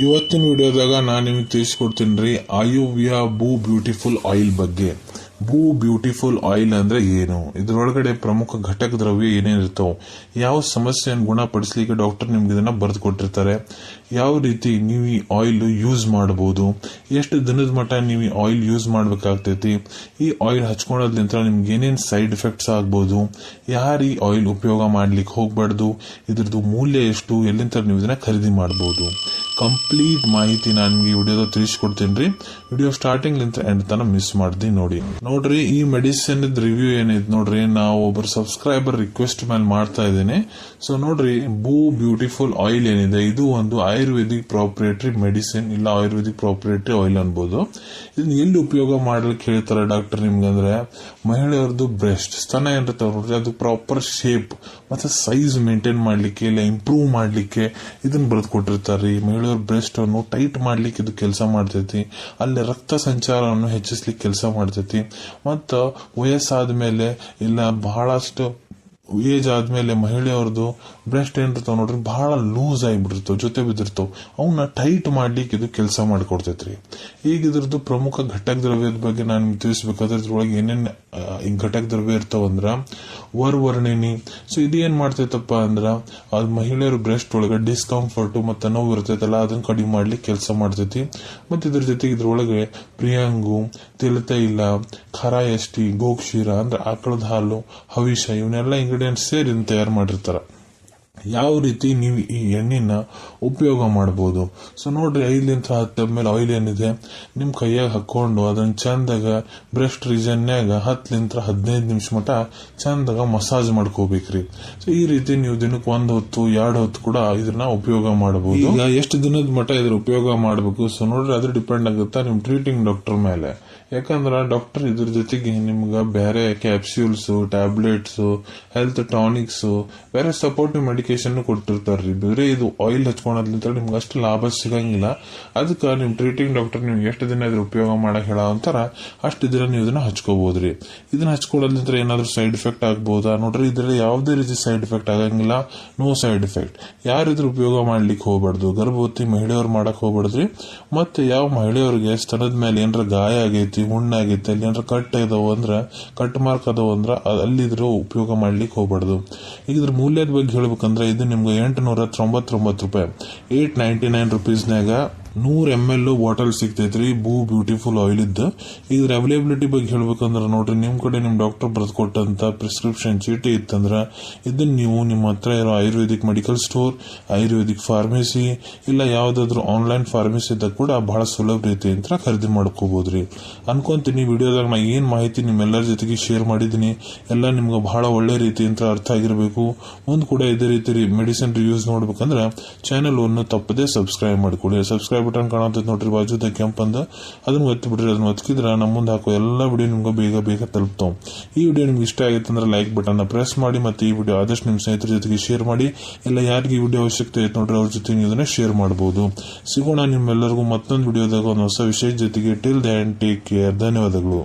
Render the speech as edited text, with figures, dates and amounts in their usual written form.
ಇವತ್ತಿನ ವಿಡಿಯೋದಾಗ ನಾನು ನಿಮಗೆ ತಿಳಿಸ್ಕೊಡ್ತೀನಿ ರೀ ಆಯುವ್ಯ ಬೂ ಬ್ಯೂಟಿಫುಲ್ ಆಯಿಲ್ ಬಗ್ಗೆ. ಬೂ ಬ್ಯೂಟಿಫುಲ್ ಆಯಿಲ್ ಅಂದ್ರೆ ಏನು, ಇದರೊಳಗಡೆ ಪ್ರಮುಖ ಘಟಕ ದ್ರವ್ಯ ಏನೇನಿರ್ತಾವ, ಯಾವ ಸಮಸ್ಯೆಯನ್ನು ಗುಣಪಡಿಸಲಿಕ್ಕೆ ಡಾಕ್ಟರ್ ನಿಮ್ಗೆ ಇದನ್ನ ಬರೆದು ಕೊಟ್ಟಿರ್ತಾರೆ, ಯಾವ ರೀತಿ ನೀವು ಈ ಆಯಿಲ್ ಯೂಸ್ ಮಾಡಬಹುದು, ಎಷ್ಟು ದಿನದ ಮಟ್ಟ ನೀವು ಈ ಆಯಿಲ್ ಯೂಸ್ ಮಾಡ್ಬೇಕಾಗ್ತೈತಿ, ಈ ಆಯಿಲ್ ಹಚ್ಕೊಳ್ಳೋದ್ಲಿಂತ ನಿಮ್ಗೆ ಏನೇನು ಸೈಡ್ ಎಫೆಕ್ಟ್ಸ್ ಆಗ್ಬೋದು, ಯಾರು ಈ ಆಯಿಲ್ ಉಪಯೋಗ ಮಾಡ್ಲಿಕ್ಕೆ ಹೋಗ್ಬಾರ್ದು, ಇದ್ರದ್ದು ಮೂಲ್ಯ ಎಷ್ಟು, ಎಲ್ಲಿಂದ ನೀವು ಇದನ್ನ ಖರೀದಿ ಮಾಡಬಹುದು, ಕಂಪ್ಲೀಟ್ ಮಾಹಿತಿ ನಾನು ನಿಮ್ಗೆ ವಿಡಿಯೋದ ತಿಳಿಸ್ಕೊಡ್ತೀನಿ ರೀ. ವಿಡಿಯೋ ಸ್ಟಾರ್ಟಿಂಗ್ ಲಿಂತ ಎಂಡ್ ತನ ಮಿಸ್ ಮಾಡ್ದಿ ನೋಡ್ರಿ. ಈ ಮೆಡಿಸಿನ್ ರಿವ್ಯೂ ಏನಿದೆ ನೋಡ್ರಿ, ನಾವು ಒಬ್ಬರು ಸಬ್ಸ್ಕ್ರೈಬರ್ ರಿಕ್ವೆಸ್ಟ್ ಮೇಲೆ ಮಾಡ್ತಾ ಇದ್ದೇನೆ. ಸೊ ನೋಡ್ರಿ, ಬೂ ಬ್ಯೂಟಿಫುಲ್ ಆಯಿಲ್ ಏನಿದೆ ಇದು ಒಂದು ಆಯುರ್ವೇದಿಕ್ ಪ್ರಾಪರೇಟರಿ ಮೆಡಿಸಿನ್, ಇಲ್ಲ ಆಯುರ್ವೇದಿಕ್ ಪ್ರಾಪರೇಟರಿ ಆಯಿಲ್ ಅನ್ಬೋದು. ಇದನ್ನ ಎಲ್ಲಿ ಉಪಯೋಗ ಮಾಡ್ಲಿಕ್ಕೆ ಹೇಳ್ತಾರೆ ಡಾಕ್ಟರ್ ನಿಮ್ಗೆ ಅಂದ್ರೆ, ಮಹಿಳೆಯರದು ಬ್ರೆಸ್ಟ್ ಸ್ತನ ಏನಿರ್ತಾವ ನೋಡ್ರಿ, ಅದು ಪ್ರಾಪರ್ ಶೇಪ್ ಮತ್ತೆ ಸೈಜ್ ಮೇಂಟೈನ್ ಮಾಡ್ಲಿಕ್ಕೆ ಇಲ್ಲ ಇಂಪ್ರೂವ್ ಮಾಡ್ಲಿಕ್ಕೆ ಇದನ್ನ ಬರೆದು ಕೊಟ್ಟಿರ್ತಾರ್ರಿ. ಮಹಿಳೆಯರ ಬ್ರೆಸ್ಟ್ ಅನ್ನು ಟೈಟ್ ಮಾಡ್ಲಿಕ್ಕೆ ಇದು ಕೆಲಸ ಮಾಡ್ತೈತಿ, ಅಲ್ಲಿ ರಕ್ತ ಸಂಚಾರವನ್ನು ಹೆಚ್ಚಿಸ್ಲಿಕ್ಕೆ ಕೆಲಸ ಮಾಡ್ತೈತಿ. ಮತ್ತ ವಯಸ್ಸಾದ್ಮೇಲೆ ಇಲ್ಲ ಬಹಳಷ್ಟು ಏಜ್ ಆದ್ಮೇಲೆ ಮಹಿಳೆಯವ್ರದ್ದು ಬ್ರೆಸ್ಟ್ ಏನಿರ್ತಾವ ನೋಡ್ರಿ ಬಹಳ ಲೂಸ್ ಆಗಿಬಿಟ್ಟಿರ್ತಾವ, ಜೊತೆ ಬಿದ್ದಿರ್ತಾವ, ಅವನ್ನ ಟೈಟ್ ಮಾಡ್ಲಿಕ್ಕೆ ಇದು ಕೆಲಸ ಮಾಡಿಕೊಡ್ತೈತ್ರಿ. ಈಗ ಇದ್ರದ್ದು ಪ್ರಮುಖ ಘಟಕ ದ್ರವ್ಯದ ಬಗ್ಗೆ ನಾನು ನಿಮ್ಗೆ ತಿಳಿಸ್ಬೇಕಾದ್ರೆ ಇದ್ರೊಳಗೆ ಏನೇನು ಘಟಕ ದ್ರವ್ಯ ಇರ್ತಾವಂದ್ರ ವರ್ಣಿನಿ. ಸೊ ಇದೇನ್ ಮಾಡ್ತೈತಪ್ಪ ಅಂದ್ರ ಅದ್ ಮಹಿಳೆಯರ ಬ್ರೆಸ್ಟ್ ಒಳಗೆ ಡಿಸ್ಕಂಫರ್ಟ್ ಮತ್ತೆ ನೋವು ಇರ್ತೈತಲ್ಲ ಅದನ್ನ ಕಡಿಮೆ ಮಾಡ್ಲಿಕ್ಕೆ ಕೆಲಸ ಮಾಡ್ತೈತಿ. ಮತ್ತೆ ಇದ್ರ ಜೊತೆಗೆ ಇದ್ರೊಳಗೆ ಪ್ರಿಯಾಂಗು, ತಿಲತೈಲ, ಖರಾಯಷ್ಟಿ, ಗೋಕ್ಷೀರ ಅಂದ್ರೆ ಆಕಳದ ಹಾಲು, ಹವಿಷ ಇವನ್ನೆಲ್ಲ ಇಂಗ್ರೀಡಿಯೆಂಟ್ಸ್ ಸೇರಿ ತಯಾರು ಮಾಡಿರ್ತಾರ. ಯಾವ ರೀತಿ ನೀವು ಈ ಎಣ್ಣೆನ ಉಪಯೋಗ ಮಾಡಬಹುದು. ಸೊ ನೋಡ್ರಿ, 5-10 ml ಆಯಿಲ್ ಏನಿದೆ ನಿಮ್ ಕೈಯಾಗ ಹಾಕೊಂಡು ಅದನ್ನ ಚಂದಾಗ ಬ್ರೆಸ್ಟ್ ರೀಜನ್ಯಾಗ 10-15 ನಿಮಿಷ ಮಟ ಚಂದಾಗ ಮಸಾಜ್ ಮಾಡ್ಕೋಬೇಕ್ರಿ. ಸೊ ಈ ರೀತಿ ನೀವು ದಿನಕ್ಕೆ 1 ಹೊತ್ತು 2 ಹೊತ್ತು ಕೂಡ ಇದನ್ನ ಉಪಯೋಗ ಮಾಡಬಹುದು. ಈಗ ಎಷ್ಟು ದಿನದ ಮಟ ಇದ್ರ ಉಪಯೋಗ ಮಾಡಬೇಕು, ಸೊ ನೋಡ್ರಿ ಅದು ಡಿಪೆಂಡ್ ಆಗುತ್ತಾ ನಿಮ್ ಟ್ರೀಟಿಂಗ್ ಡಾಕ್ಟರ್ ಮೇಲೆ. ಯಾಕಂದ್ರ ಡಾಕ್ಟರ್ ಇದ್ರ ಜೊತೆಗೆ ನಿಮ್ಗ ಬೇರೆ ಕ್ಯಾಪ್ಸ್ಯೂಲ್ಸ್, ಟ್ಯಾಬ್ಲೆಟ್ಸ್, ಹೆಲ್ತ್ ಟಾನಿಕ್ಸ್, ಬೇರೆ ಸಪೋರ್ಟಿವ್ ಮೆಡಿಕೇಶನ್ ಕೊಟ್ಟಿರ್ತಾರ್ರಿ. ಬೇರೆ ಇದು ಆಯಿಲ್ ಹಚ್ಕೊಳೋದ್ಲಿಂತ ನಿಮ್ಗೆ ಅಷ್ಟು ಲಾಭ ಸಿಗಂಗಿಲ್ಲ. ಅದಕ್ಕೆ ನಿಮ್ ಟ್ರೀಟಿಂಗ್ ಡಾಕ್ಟರ್ ನೀವು ಎಷ್ಟು ದಿನ ಇದ್ರ ಉಪಯೋಗ ಮಾಡಕ್ ಹೇಳ ಅಂತಾರ ಅಷ್ಟು ದಿನ ನೀವು ಇದನ್ನ ಹಚ್ಕೋಬಹುದ್ರಿ. ಇದನ್ನ ಹಚ್ಕೊಳ್ಳೋದ್ಲಿಂತ ಏನಾದ್ರು ಸೈಡ್ ಎಫೆಕ್ಟ್ ಆಗ್ಬಹುದಾ ನೋಡ್ರಿ, ಇದ್ರಲ್ಲಿ ಯಾವುದೇ ರೀತಿ ಸೈಡ್ ಎಫೆಕ್ಟ್ ಆಗಂಗಿಲ್ಲ, ನೋ ಸೈಡ್ ಎಫೆಕ್ಟ್. ಯಾರಿದ್ರ ಉಪಯೋಗ ಮಾಡ್ಲಿಕ್ಕೆ ಹೋಗ್ಬಾರ್ದು, ಗರ್ಭವತಿ ಮಹಿಳೆಯವ್ರು ಮಾಡಕ್ ಹೋಗ್ಬಾರ್ದ್ರಿ. ಮತ್ತೆ ಯಾವ ಮಹಿಳೆಯವ್ರಿಗೆ ಸ್ತನದ ಮೇಲೆ ಏನಾರ ಗಾಯ ಆಗೈತಿ, ಹುಣ್ಣಾಗೈತಿ, ಅಲ್ಲಿ ಏನಾರ ಕಟ್ ಇದಾವ ಅಂದ್ರ, ಕಟ್ ಮಾರ್ಕ್ ಅದಾವ ಅಂದ್ರ ಅಲ್ಲಿದ್ರು ಉಪಯೋಗ ಮಾಡ್ಲಿಕ್ಕೆ ಹೋಗ್ಬಾರ್ದು. ಈಗ ಇದ್ರ ಮೂಲ್ಯದ ಬಗ್ಗೆ ಹೇಳ್ಬೇಕಂದ್ರೆ ಇದು ನಿಮ್ಗೆ 899 ರೂಪಾಯಿ, 899 rupeesನಾಗ 100 ml ಬಾಟಲ್ ಸಿಗ್ತೈತ್ರಿ ಬೂ ಬ್ಯೂಟಿಫುಲ್ ಆಯಿಲ್ ಇದ್ದ. ಇದ್ರ ಅವೈಲೇಬಿಲಿಟಿ ಬಗ್ಗೆ ಹೇಳ್ಬೇಕಂದ್ರ ನೋಡ್ರಿ, ನಿಮ್ ಕಡೆ ನಿಮ್ ಡಾಕ್ಟರ್ ಬರೆದು ಕೊಟ್ಟಂತ ಪ್ರಿಸ್ಕ್ರಿಪ್ಷನ್ ಚೀಟಿ ಇತ್ತಂದ್ರ ಇದನ್ನ ನೀವು ನಿಮ್ಮ ಹತ್ರ ಇರೋ Ayurvedic medical store, Ayurvedic pharmacy ಇಲ್ಲ ಯಾವ್ದಾದ್ರು ಆನ್ಲೈನ್ ಫಾರ್ಮಸಿ ಇದ್ದಾಗ ಕೂಡ ಬಹಳ ಸುಲಭ ರೀತಿ ಅಂತ ಖರೀದಿ ಮಾಡ್ಕೋಬಹುದ್ರಿ. ಅನ್ಕೊಂತೀನಿ ವಿಡಿಯೋದಾಗ ನಾ ಏನ್ ಮಾಹಿತಿ ನಿಮ್ಮೆಲ್ಲರ ಜೊತೆಗೆ ಶೇರ್ ಮಾಡಿದೀನಿ ಎಲ್ಲ ನಿಮ್ಗೆ ಬಹಳ ಒಳ್ಳೆ ರೀತಿ ಅಂತ ಅರ್ಥ ಆಗಿರ್ಬೇಕು. ಮುಂದ್ ಕೂಡ ಇದೇ ರೀತಿ ಮೆಡಿಸಿನ್ ರಿವ್ಯೂಸ್ ನೋಡ್ಬೇಕಂದ್ರ ಚಾನೆಲ್ ಅನ್ನು ತಪ್ಪದೆ ಸಬ್ಸ್ಕ್ರೈಬ್ ಮಾಡ್ಕೊಳ್ಳಿ. ಸಬ್ಸ್ಕ್ರೈಬ್ ಬಟನ್ ಕಾಣತೈತಿ ನೋಡ್ರಿ ಬಾಜುದ ಕೆಂಪಂದ, ಅದನ್ನ ಒತ್ತಿ ಬಿಡ್ರಿ. ಅದನ್ನ ಒತ್ತಿದ್ರ ನಮ್ಮ ಮುಂದೆ ಹಾಕೋ ಎಲ್ಲಾ ವಿಡಿಯೋ ನಿಮ್ಗೆ ಬೇಗ ತಲುಪ್ತಾವ್. ಈ ವಿಡಿಯೋ ನಿಮ್ಗೆ ಇಷ್ಟ ಆಗಿತ್ತು ಅಂದ್ರೆ ಲೈಕ್ ಬಟನ್ ಪ್ರೆಸ್ ಮಾಡಿ, ಮತ್ತೆ ಈ ವಿಡಿಯೋ ಆದಷ್ಟು ನಿಮ್ ಸ್ನೇಹಿತರ ಜೊತೆಗೆ ಶೇರ್ ಮಾಡಿ. ಇಲ್ಲ ಯಾರಿಗೆ ಈ ವಿಡಿಯೋ ಅವಶ್ಯಕತೆ ಐತೆ ನೋಡ್ರಿ ಅವ್ರ ಜೊತೆ ನೀವು ಇದನ್ನ ಶೇರ್ ಮಾಡಬಹುದು. ಸಿಗೋಣ ನಿಮ್ಮೆಲ್ಲರಿಗೂ ಮತ್ತೊಂದು ವಿಡಿಯೋದಾಗ ಒಂದು ಹೊಸ ವಿಷಯ ಜೊತೆಗೆ. Till then take care. ಧನ್ಯವಾದಗಳು.